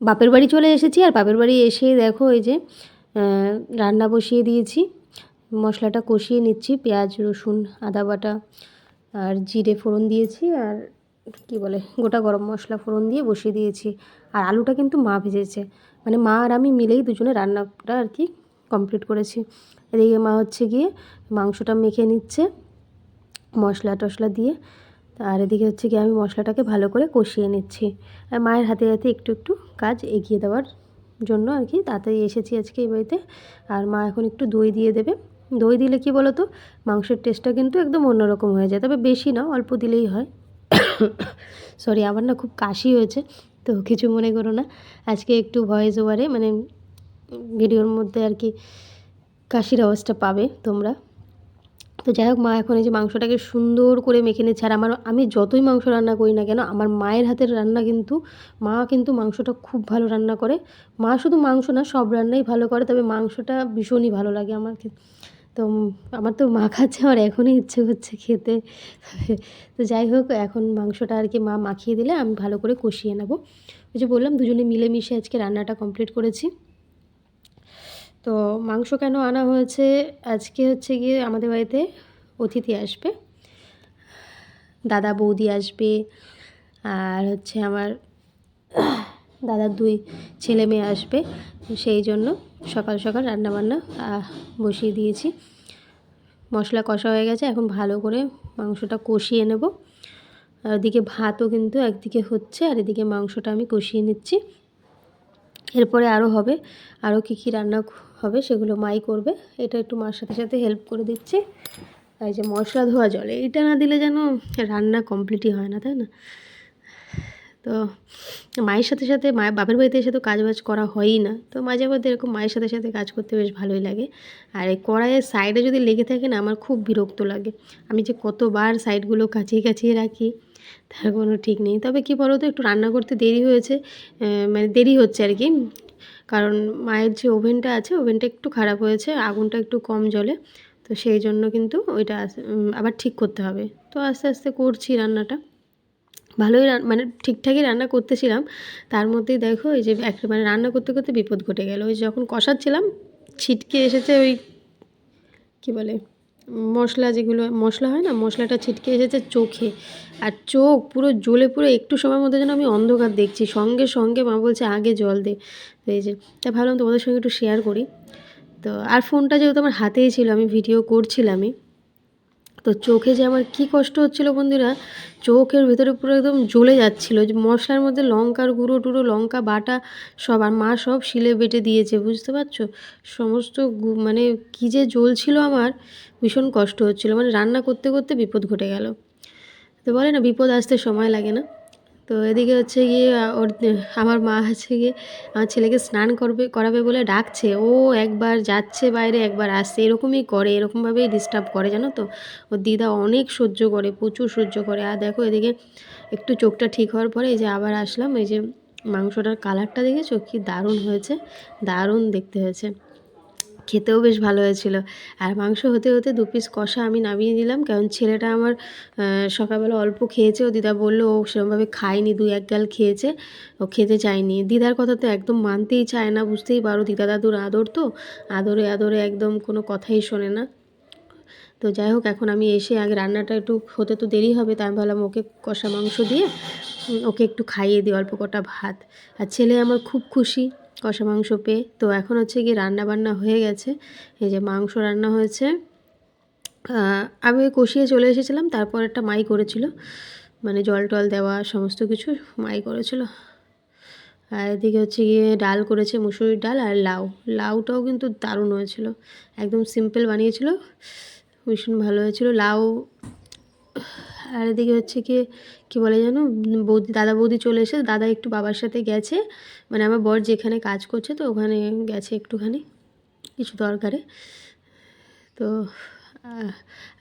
বাপের বাড়ি চলে এসেছি, আর বাপের বাড়ি এসে দেখো এই যে রান্না বসিয়ে দিয়েছি। মশলাটা কষিয়ে নিচ্ছি, পেঁয়াজ রসুন আদা বাটা আর জিরে ফোড়ন দিয়েছি, আর কি বলে গোটা গরম মশলা ফোড়ন দিয়ে বসিয়ে দিয়েছি। আর আলুটা কিন্তু মা ভেজেছে, মানে মা আর আমি মিলেই দুজনে রান্নাটা আর কি কমপ্লিট করেছি। এদিকে মা হচ্ছে গিয়ে মাংসটা মেখে নিচ্ছে মশলা টশলা দিয়ে, আর এদিকে হচ্ছে গিয়ে আমি মশলাটাকে ভালো করে কষিয়ে নিচ্ছি। আর মায়ের হাতে হাতে একটু একটু কাজ এগিয়ে দেওয়ার জন্য আর কি তাড়াতাড়ি এসেছি আজকে এই বাড়িতে। আর মা এখন একটু দই দিয়ে দেবে। দই দিলে কি বলো তো, মাংসের টেস্টটা কিন্তু একদম অন্যরকম হয়ে যায়, তবে বেশি না, অল্প দিলেই হয়। সরি, আমার না খুব কাশি হয়েছে, তো কিছু মনে করো না। আজকে একটু ভয়েস ওভারে মানে ভিডিওর মধ্যে আর কি কাশির আওয়াজটা পাবে তোমরা। তো যাই হোক, মা এখন এই যে মাংসটাকে সুন্দর করে মেখে নিচ্ছে। আর আমি যতই মাংস রান্না করি না কেন, আমার মায়ের হাতের রান্না কিন্তু, মা কিন্তু মাংসটা খুব ভালো রান্না করে। মা শুধু মাংস না, সব রান্নাই ভালো করে, তবে মাংসটা ভীষণই ভালো লাগে আমাকে। তো আমার তো মা খাচ্ছে, আমার এখনই ইচ্ছে হচ্ছে খেতে। তো যাই হোক, এখন মাংসটা আর কি মা মাখিয়ে দিলে আমি ভালো করে কষিয়ে নেব। ওই যে বললাম, দুজনে মিলেমিশে আজকে রান্নাটা কমপ্লিট করেছি। তো মাংস কেন আনা হয়েছে, আজকে হচ্ছে গিয়ে আমাদের বাড়িতে অতিথি আসবে, দাদা বৌদি আসবে, আর হচ্ছে আমার দাদার 2 ছেলে মেয়ে আসবে। সেই জন্য সকাল সকাল রান্নাবান্না বসিয়ে দিয়েছি। মশলা কষা হয়ে গেছে, এখন ভালো করে মাংসটা কষিয়ে নেব। আর ওদিকে ভাতও কিন্তু একদিকে হচ্ছে, আর এদিকে মাংসটা আমি কষিয়ে নিচ্ছি। এরপরে আরও হবে, আরও কী কী রান্না হবে সেগুলো মাই করবে। এটা একটু মার সাথে সাথে হেল্প করে দিচ্ছি। এই যে মশলা ধোয়া জল, এইটা না দিলে যেন রান্না কমপ্লিটই হয় না, তাই না? তো মায়ের সাথে সাথে বাপের বাড়িতে এসে তো কাজ বাজ করা হয়ই না, তো মাঝে মধ্যে এরকম মায়ের সাথে সাথে কাজ করতে বেশ ভালোই লাগে। আর এই কড়াইয়ের সাইডে যদি লেগে থাকে না, আমার খুব বিরক্ত লাগে। আমি যে কতবার সাইডগুলো কাচিয়ে কাচিয়ে রাখি তার কোনো ঠিক নেই। তবে কি বলো তো, একটু রান্না করতে দেরি হয়েছে, মানে দেরি হচ্ছে আর কি, কারণ মায়ের যে ওভেনটা আছে, ওভেনটা একটু খারাপ হয়েছে, আগুনটা একটু কম জ্বলে, তো সেই জন্য কিন্তু ওইটা আবার ঠিক করতে হবে। তো আস্তে আস্তে করছি রান্নাটা, ভালোই মানে ঠিকঠাকই রান্না করতেছিলাম। তার মধ্যেই দেখো এই যে মানে রান্না করতে করতে বিপদ ঘটে গেল। ওই যখন কষাচ্ছিলাম, ছিটকে এসেছে ওই কী বলে মশলা, যেগুলো মশলা হয় না, মশলাটা ছিটকে এসেছে চোখে। আর চোখ পুরো জ্বলে, পুরো একটু সময়ের মধ্যে যেন আমি অন্ধকার দেখছি। সঙ্গে সঙ্গে মা বলছে আগে জল দে। তো এই যে, তাই ভাবলাম তোমাদের সঙ্গে একটু শেয়ার করি। তো আর ফোনটা যেহেতু আমার হাতেই ছিল, আমি ভিডিও করছিলামই, তো চোখে যে আমার কী কষ্ট হচ্ছিলো বন্ধুরা, চোখের ভেতরে পুরো একদম জ্বলে যাচ্ছিলো। যে মশলার মধ্যে লঙ্কার গুঁড়ো টুড়ো, লঙ্কা বাটা সব, আর মা সব শিলে বেটে দিয়েছে, বুঝতে পারছো? সমস্ত মানে কী যে জ্বলছিল আমার, ভীষণ কষ্ট হচ্ছিলো, মানে রান্না করতে করতে বিপদ ঘটে গেল। তো বলে না, বিপদ আসতে সময় লাগে না। তো এদিকে হচ্ছে গিয়ে আমার মা হচ্ছে গিয়ে আমার ছেলেকে স্নান করাবে বলে ডাকছে। ও একবার যাচ্ছে বাইরে, একবার আসছে, এরকমই করে, এরকমভাবেই ডিস্টার্ব করে, জানো তো? ওর দিদা অনেক সহ্য করে, প্রচুর সহ্য করে। আর দেখো এদিকে একটু চোখটা ঠিক হওয়ার পরে এই যে আবার আসলাম। এই যে মাংসটার কালারটা দেখেছো কি দারুণ হয়েছে, দারুণ দেখতে হয়েছে, খেতেও বেশ ভালো হয়েছিল। আর মাংস হতে হতে 2 পিস কষা আমি নামিয়ে দিলাম, কারণ ছেলেটা আমার সকালবেলা অল্প খেয়েছে। ও দিদা বললো ও সেরকমভাবে খায়নি, 2-1 গাল খেয়েছে, ও খেতে চায়নি। দিদার কথা তো একদম মানতেই চায় না, বুঝতেই পারো, দিদা দাদুর আদর তো, আদরে আদরে একদম কোনো কথাই শোনে না। তো যাই হোক, এখন আমি এসে আগে রান্নাটা একটু হতে তো দেরি হবে, তাই আমি ভাবলাম ওকে কষা মাংস দিয়ে ওকে একটু খাইয়ে দিই অল্প কটা ভাত। আর ছেলে আমার খুব খুশি কষা মাংস পেয়ে। তো এখন হচ্ছে গিয়ে রান্না বান্না হয়ে গেছে। এই যে মাংস রান্না হয়েছে, আমি কষিয়ে চলে এসেছিলাম, তারপর একটা মাই করেছিল, মানে জল টল দেওয়া সমস্ত কিছু মাই করেছিল। আর এদিকে হচ্ছে গিয়ে ডাল করেছে, মুসুরির ডাল আর লাউ। লাউটাও কিন্তু দারুণ হয়েছিল, একদম সিম্পল বানিয়েছিল, ভীষণ ভালো হয়েছিল লাউ। আর এদিকে হচ্ছে গিয়ে কী বলে জানো, দাদা বৌদি চলে এসে, দাদা একটু বাবার সাথে গেছে, মানে আমার বর যেখানে কাজ করছে তো ওখানে গেছে একটুখানি কিছু দরকারে। তো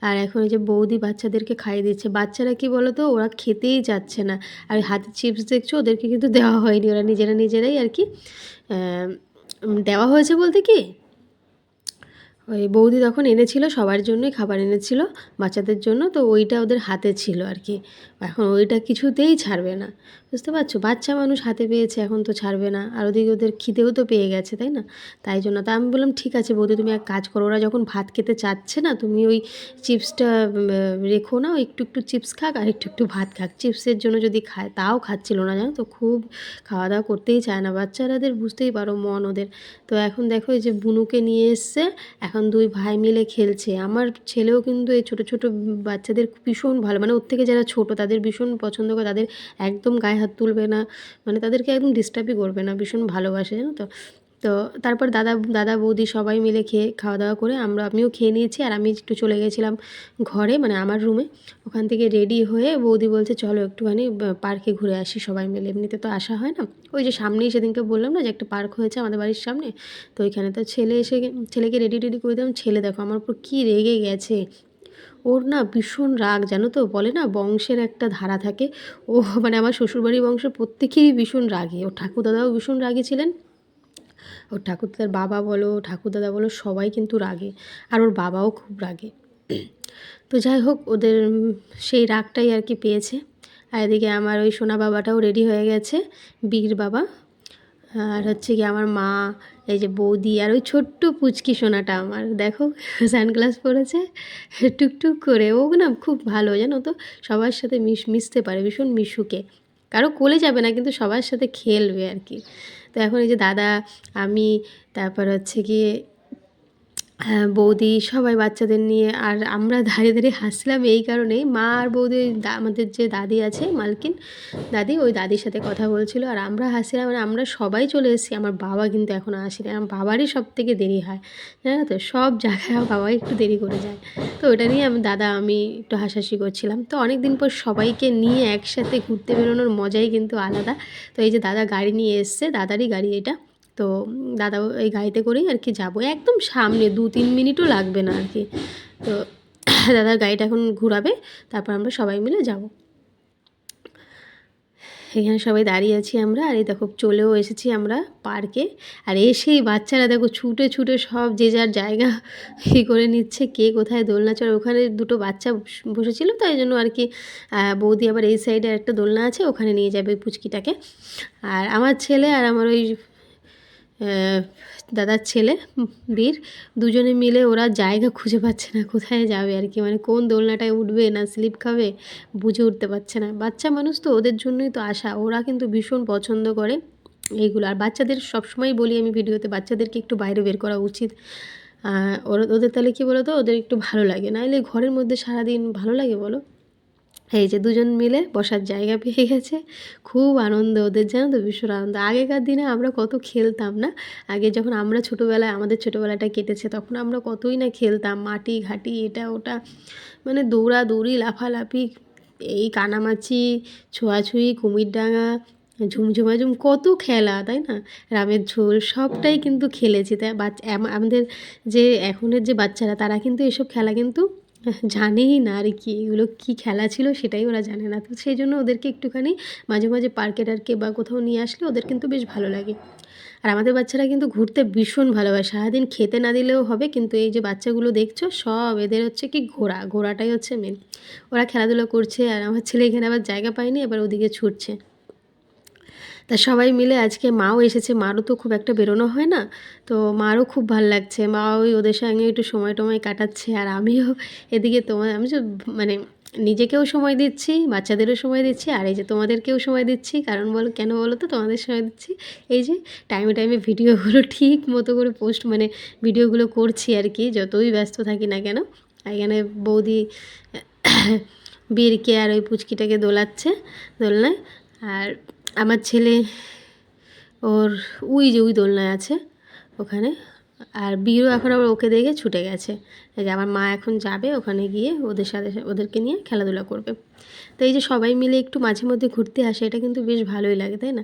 আর এখন এই যে বৌদি বাচ্চাদেরকে খাইয়ে দিচ্ছে। বাচ্চারা কি বলো তো, ওরা খেতেই যাচ্ছে না। আর হাতে চিপস দেখছো, ওদেরকে কিন্তু দেওয়া হয়নি, ওরা নিজেরাই আর কি দেওয়া হয়েছে বলতে কি, ওই বৌদি তখন এনেছিল, সবার জন্যই খাবার এনেছিল বাচ্চাদের জন্য, তো ওইটা ওদের হাতে ছিল আর কি। এখন ওইটা কিছুতেই ছাড়বে না, বুঝতে পারছো, বাচ্চা মানুষ হাতে পেয়েছে, এখন তো ছাড়বে না। আর ওদিকে ওদের খিদেও তো পেয়ে গেছে, তাই না? তাই জন্য তা আমি বললাম ঠিক আছে বৌদি, তুমি এক কাজ করো, ওরা যখন ভাত খেতে চাচ্ছে না, তুমি ওই চিপসটা রেখো না, ওই একটু একটু চিপস খাক আর একটু একটু ভাত খাক। চিপসের জন্য যদি খায়, তাও খাচ্ছিল না, জানো তো, খুব খাওয়া দাওয়া করতেই চায় না। বাচ্চারাদের বুঝতেই পারো মন ওদের। তো এখন দেখো এই যে বুনুকে নিয়ে এসছে, এখন দুই ভাই মিলে খেলছে। আমার ছেলেও কিন্তু এই ছোটো ছোটো বাচ্চাদের ভীষণ ভালো, মানে ওর থেকে যারা ছোটো তাদের ভীষণ পছন্দ করে, তাদের একদম গায়ে হাত তুলবে না, মানে তাদেরকে একদম ডিস্টার্বই করবে না, ভীষণ ভালোবাসে, জানো তো। তো তারপর দাদা দাদা বৌদি সবাই মিলে খাওয়া দাওয়া করে আমিও খেয়ে নিয়েছি। আর আমি একটু চলে গেছিলাম ঘরে, মানে আমার রুমে। ওখান থেকে রেডি হয়ে বৌদি বলছে চলো একটুখানি পার্কে ঘুরে আসি সবাই মিলে, এমনিতে তো আসা হয় না। ওই যে সামনেই সেদিনকে বললাম না যে একটা পার্ক হয়েছে আমাদের বাড়ির সামনে, তো ওইখানে তো ছেলেকে রেডি টেডি করে দিলাম। ছেলে দেখো আমার উপর কী রেগে গেছে, ওর না ভীষণ রাগ, জানো তো, বলে না বংশের একটা ধারা থাকে, ও মানে আমার শ্বশুরবাড়ির বংশ প্রত্যেকেরই ভীষণ রাগী। ওর ঠাকুরদাদাও ভীষণ রাগী ছিলেন, ওর ঠাকুরদাদার বাবা বলো ঠাকুরদাদা বলো সবাই কিন্তু রাগে, আর ওর বাবাও খুব রাগে। তো যাই হোক, ওদের সেই রাগটাই আর কি পেয়েছে। আর এদিকে আমার ওই সোনা বাবাটাও রেডি হয়ে গেছে, বীর বাবা। আর হচ্ছে কি আমার মা, এই যে বৌদি, আর ওই ছোট্ট পুচকি সোনাটা আমার দেখো সানগ্লাস পরেছে টুকটুক করে। ও না খুব ভালো, জানো তো, সবার সাথে মিশতে পারে, ভীষণ মিশুকে, কারো কোলে যাবে না কিন্তু সবার সাথে খেলবে আর কি। তো এখন এই যে দাদা, আমি, তারপর হচ্ছে গিয়ে বৌদি, সবাই বাচ্চাদের নিয়ে, আর আমরা দাঁড়িয়ে দাঁড়িয়ে হাসছিলাম এই কারণেই, মা আর বৌদি, আমাদের যে দাদি আছে মালকিন দাদি, ওই দাদির সাথে কথা বলছিল আর আমরা হাসছিলাম। মানে আমরা সবাই চলে এসেছি, আমার বাবা কিন্তু এখনও আসেনি। আমার বাবারই সব থেকে দেরি হয়, জানো তো, সব জায়গায় আমার বাবাই একটু দেরি করে যায়। তো ওটা নিয়ে আমি একটু হাসাহাসি করছিলাম। তো অনেক দিন পর সবাইকে নিয়ে একসাথে ঘুরতে বেরোনোর মজাই কিন্তু আলাদা। তো এই যে দাদা গাড়ি নিয়ে এসছে, দাদারই গাড়ি এটা। তো দাদা এই গাড়িতে করেই আর কি যাবো, একদম সামনে 2-3 মিনিটও লাগবে না আর কি। তো দাদার গাড়িটা এখন ঘোরাবে, তারপর আমরা সবাই মিলে যাব। এখানে সবাই দাঁড়িয়ে আছি আমরা, আর এই দেখো চলেও এসেছি আমরা পার্কে। আর এসেই বাচ্চারা দেখো ছুটে ছুটে সব যে যার জায়গা করে নিচ্ছে, কে কোথায় দোলনা চড়ে। ওখানে দুটো বাচ্চা বসেছিল, তাই জন্য আর কি বৌদি আবার এই সাইডে একটা দোলনা আছে, ওখানে নিয়ে যাবে পুচকিটাকে। আর আমার ছেলে আর আমার ওই দাদার ছেলে বীর, দুজনে মিলে ওরা জায়গা খুঁজে পাচ্ছে না কোথায় যাবে আর কি, মানে কোন দোলনাটায় উঠবে না স্লিপ খাবে বুঝে উঠতে পারছে না। বাচ্চা মানুষ তো, ওদের জন্যই তো আসা, ওরা কিন্তু ভীষণ পছন্দ করে এইগুলো। আর বাচ্চাদের সবসময় বলি আমি ভিডিওতে, বাচ্চাদেরকে একটু বাইরে বের করা উচিত। ওদের তাহলে কী বলো তো, ওদের একটু ভালো লাগে, নাহলে ঘরের মধ্যে সারাদিন ভালো লাগে বলো। এই যে দুজন মিলে বসার জায়গা পেয়ে গেছে, খুব আনন্দ ওদের, জানো তো, ভীষণ আনন্দ। আগেকার দিনে আমরা কত খেলতাম না, আগে যখন আমরা ছোটোবেলায়, আমাদের ছোটোবেলাটা কেটেছে, তখন আমরা কতই না খেলতাম, মাটি ঘাটি এটা ওটা, মানে দৌড়াদৌড়ি লাফালাফি, এই কানামাছি, ছোঁয়াছুঁয়ি, কুমিরডাঙ্গা, ঝুমঝুমাঝুম, কত খেলা, তাই না, রামের ঝোল, সবটাই কিন্তু খেলেছি। তাই আমাদের যে এখনের যে বাচ্চারা, তারা কিন্তু এসব খেলা কিন্তু জানেই না আর কি, এগুলো কী খেলা ছিল সেটাই ওরা জানে না। তো সেই জন্য ওদেরকে একটুখানি মাঝে মাঝে পার্কে টার্কে বা কোথাও নিয়ে আসলে ওদের কিন্তু বেশ ভালো লাগে। আর আমাদের বাচ্চারা কিন্তু ঘুরতে ভীষণ ভালোবাসে, সারাদিন খেতে না দিলেও হবে, কিন্তু এই যে বাচ্চাগুলো দেখছো সব এদের হচ্ছে কি ঘোরাটাই হচ্ছে মেন। ওরা খেলাধুলো করছে, আর আমার ছেলে এখানে আবার জায়গা পায়নি, এবার ওদিকে ছুটছে। তা সবাই মিলে আজকে মাও এসেছে, মারও তো খুব একটা বেরোনো হয় না, তো মারও খুব ভাল লাগছে, মা ওই ওদের সঙ্গে একটু সময় টময় কাটাচ্ছে। আর আমিও এদিকে আমি যে মানে নিজেকেও সময় দিচ্ছি, বাচ্চাদেরও সময় দিচ্ছি, আর এই যে তোমাদেরকেও সময় দিচ্ছি। কারণ কেন বলো তো, তোমাদের সময় দিচ্ছি, এই যে টাইমে টাইমে ভিডিওগুলো ঠিক মতো করে মানে ভিডিওগুলো করছি আর কি, যতই ব্যস্ত থাকি না কেন। এখানে বৌদি বীরকে আর ওই পুচকিটাকে দোলাচ্ছে দোলনায়, আর আমার ছেলে ওর ওই দোলনায় আছে ওখানে। আর বীরও এখন আবার ওকে দেখে ছুটে গেছে। এই যে আমার মা এখন যাবে ওখানে গিয়ে ওদেরকে নিয়ে খেলাধুলা করবে। তো এই যে সবাই মিলে একটু মাঝে মধ্যে ঘুরতে আসে, এটা কিন্তু বেশ ভালোই লাগে, তাই না?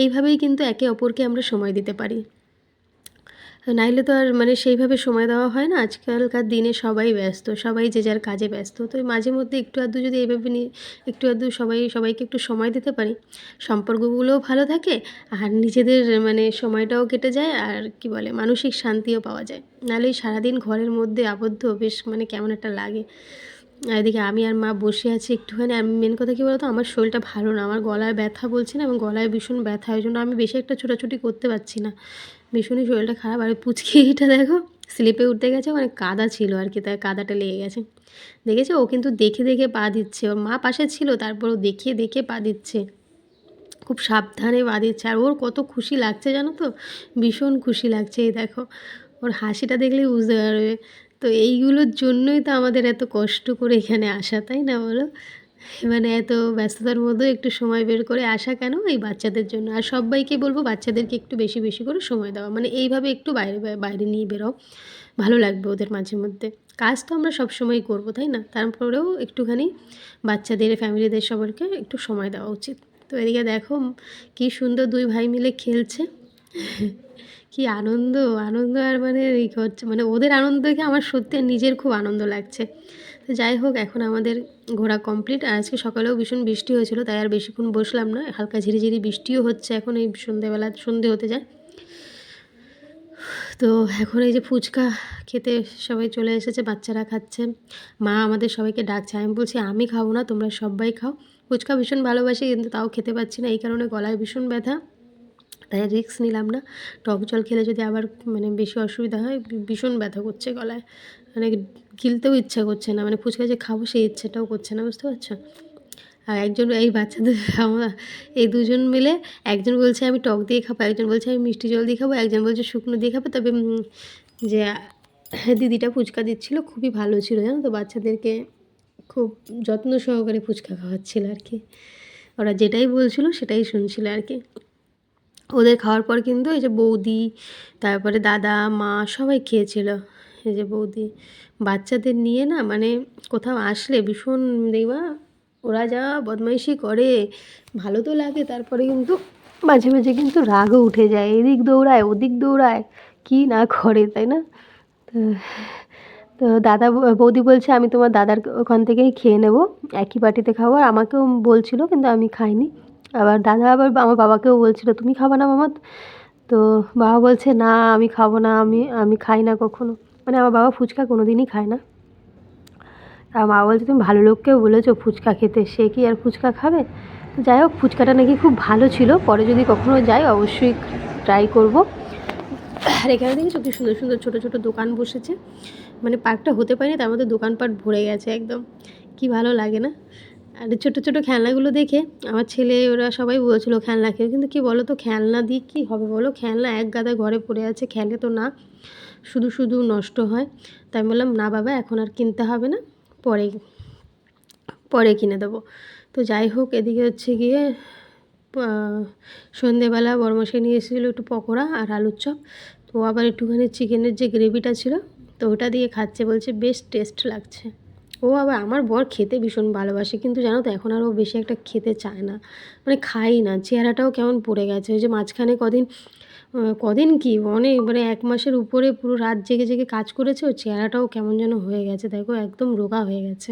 এইভাবেই কিন্তু একে অপরকে আমরা সময় দিতে পারি। নাইলে তো আর মানে সেইভাবে সময় দেওয়া হয় না। আজকালকার দিনে সবাই ব্যস্ত, সবাই যে যার কাজে ব্যস্ত। তো মাঝে মধ্যে একটু আধটু যদি এইভাবে একটু আধটু সবাইকে একটু সময় দিতে পারি, সম্পর্কগুলোও ভালো থাকে আর নিজেদের মানে সময়টাও কেটে যায়, আর কি বলে মানসিক শান্তিও পাওয়া যায়। নাহলে এই সারাদিন ঘরের মধ্যে আবদ্ধ বেশ মানে কেমন একটা লাগে। আর এদিকে আমি আর মা বসে আছি একটুখানি। আর মেন কথা কী বলো তো, আমার শরীরটা ভালো না, আমার গলায় ব্যথা বলছি না, এবং গলায় ভীষণ ব্যথা, ওই জন্য আমি বেশি একটা ছোটাছুটি করতে পারছি না, ভীষণই শরীরটা খারাপ। আর পুচকিটা দেখো স্লিপে উঠতে গেছে, মানে কাদা ছিল আর কি, তাই কাদাটা লেগে গেছে। দেখেছো, ও কিন্তু দেখে দেখে পা দিচ্ছে, ওর মা পাশে ছিল তারপরও দেখে দেখে পা দিচ্ছে, খুব সাবধানে পা দিচ্ছে। আর ওর কত খুশি লাগছে জানো তো, ভীষণ খুশি লাগছে। এই দেখো ওর হাসিটা দেখলেই বুঝতে পারবে। তো এইগুলোর জন্যই তো আমাদের এত কষ্ট করে এখানে আসা, তাই না বলো? মানে এত ব্যস্ততার মধ্যেও একটু সময় বের করে আসা কেন, এই বাচ্চাদের জন্য। আর সবাইকে বলবো বাচ্চাদেরকে একটু বেশি বেশি করে সময় দেওয়া, মানে এইভাবে একটু বাইরে বাইরে নিয়ে বেরোও, ভালো লাগবে ওদের মাঝে মধ্যে। কাজ তো আমরা সবসময়ই করবো, তাই না? তারপরেও একটুখানি বাচ্চাদের ফ্যামিলিদের সবাইকে একটু সময় দেওয়া উচিত। তো এদিকে দেখো কী সুন্দর দুই ভাই মিলে খেলছে, কি আনন্দ আনন্দ। আর মানে এই হচ্ছে মানে ওদের আনন্দ দেখে আমার সত্যি নিজের খুব আনন্দ লাগছে। তো যাই হোক, এখন আমাদের ঘোরা কমপ্লিট। আর আজকে সকালেও ভীষণ বৃষ্টি হয়েছিল, তাই আর বেশিক্ষণ বসলাম না, হালকা ঝিরিঝিরি বৃষ্টিও হচ্ছে এখন এই সন্ধেবেলা, সন্ধে হতে যায়। তো এখন এই যে ফুচকা খেতে সবাই চলে এসেছে, বাচ্চারা খাচ্ছে, মা আমাদের সবাইকে ডাকছে। আমি বলছি আমি খাবো না, তোমরা সবাই খাও। ফুচকা ভীষণ ভালোবাসি, কিন্তু তাও খেতে পাচ্ছি না, এই কারণে গলায় ভীষণ ব্যথা, তাই রিস্ক নিলাম না। টক জল খেলে যদি আবার মানে বেশি অসুবিধা হয়, ভীষণ ব্যথা করছে গলায়, মানে গিলতেও ইচ্ছা করছে না, মানে ফুচকা যে খাবো সেই ইচ্ছেটাও করছে না, বুঝতে পারছো? আর একজন এই বাচ্চাদের আমার এই দুজন মিলে, একজন বলছে আমি টক দিয়ে খাবো, একজন বলছে আমি মিষ্টি জল দিয়ে খাবো, একজন বলছে শুকনো দিয়ে খাবো। তবে যে দিদিটা ফুচকা দিচ্ছিলো খুবই ভালো ছিল জানো তো, বাচ্চাদেরকে খুব যত্ন সহকারে ফুচকা খাওয়াচ্ছিল আর কি, ওরা যেটাই বলছিল সেটাই শুনছিল আর কি। ওদের খাওয়ার পর কিন্তু এই যে বৌদি, তারপরে দাদা, মা সবাই খেয়েছিল। এই যে বৌদি বাচ্চাদের নিয়ে না মানে কোথাও আসলে ভীষণ দেখবা ওরা যা বদমাইশি করে, ভালো তো লাগে, তারপরে কিন্তু মাঝে মাঝে কিন্তু রাগও উঠে যায়, এদিক দৌড়ায় ওদিক দৌড়ায়, কি না করে, তাই না? তো তো দাদা বৌদি বলছে আমি তোমার দাদার ওখান থেকেই খেয়ে নেব, একই বাটিতে খাবো। আর আমাকেও বলছিল, কিন্তু আমি খাইনি। আবার দাদা আবার আমার বাবাকেও বলছিল তুমি খাবা না মামা? তো বাবা বলছে না আমি খাবো না, আমি আমি খাই না কখনো, মানে আমার বাবা ফুচকা কোনো দিনই খায় না। আর মা বলছে তুমি ভালো লোককেও বলেছো ফুচকা খেতে, সে কি আর ফুচকা খাবে? তো যাই হোক, ফুচকাটা নাকি খুব ভালো ছিল, পরে যদি কখনো যাই অবশ্যই ট্রাই করব। আর এখানে দেখেছো কি সুন্দর সুন্দর ছোটো ছোটো দোকান বসেছে, মানে পার্কটা হতে পারেনি তার মধ্যে দোকানপাট ভরে গেছে একদম, কি ভালো লাগে না? আর ছোটো ছোটো খেলনাগুলো দেখে আমার ছেলে ওরা সবাই বলছিল খেলনা খেয়ে, কিন্তু কি বলো তো খেলনা দিয়ে কী হবে বলো, খেলনা এক গাদা ঘরে পড়ে আছে, খেলে তো না, শুধু শুধু নষ্ট হয়। তাই আমি বললাম না বাবা এখন আর কিনতে হবে না, পরে পরে কিনে দেবো। তো যাই হোক, এদিকে হচ্ছে গিয়ে সন্ধেবেলা বড়মশাই নিয়ে এসেছিলো একটু পকোড়া আর আলুর চপ, তো আবার একটুখানি চিকেনের যে গ্রেভিটা ছিল তো ওটা দিয়ে খাচ্ছে, বলছে বেশ টেস্ট লাগছে। ও আবার আমার বর খেতে ভীষণ ভালোবাসে, কিন্তু জানো তো এখন আর ও বেশি একটা খেতে চায় না, মানে খাই না, চেহারাটাও কেমন পড়ে গেছে। ওই যে মাঝখানে কদিন কদিন কি অনেক মানে 1 মাসের উপরে পুরো রাত জেগে জেগে কাজ করেছে, ওর চেহারাটাও কেমন যেন হয়ে গেছে, দেখো একদম রোগা হয়ে গেছে।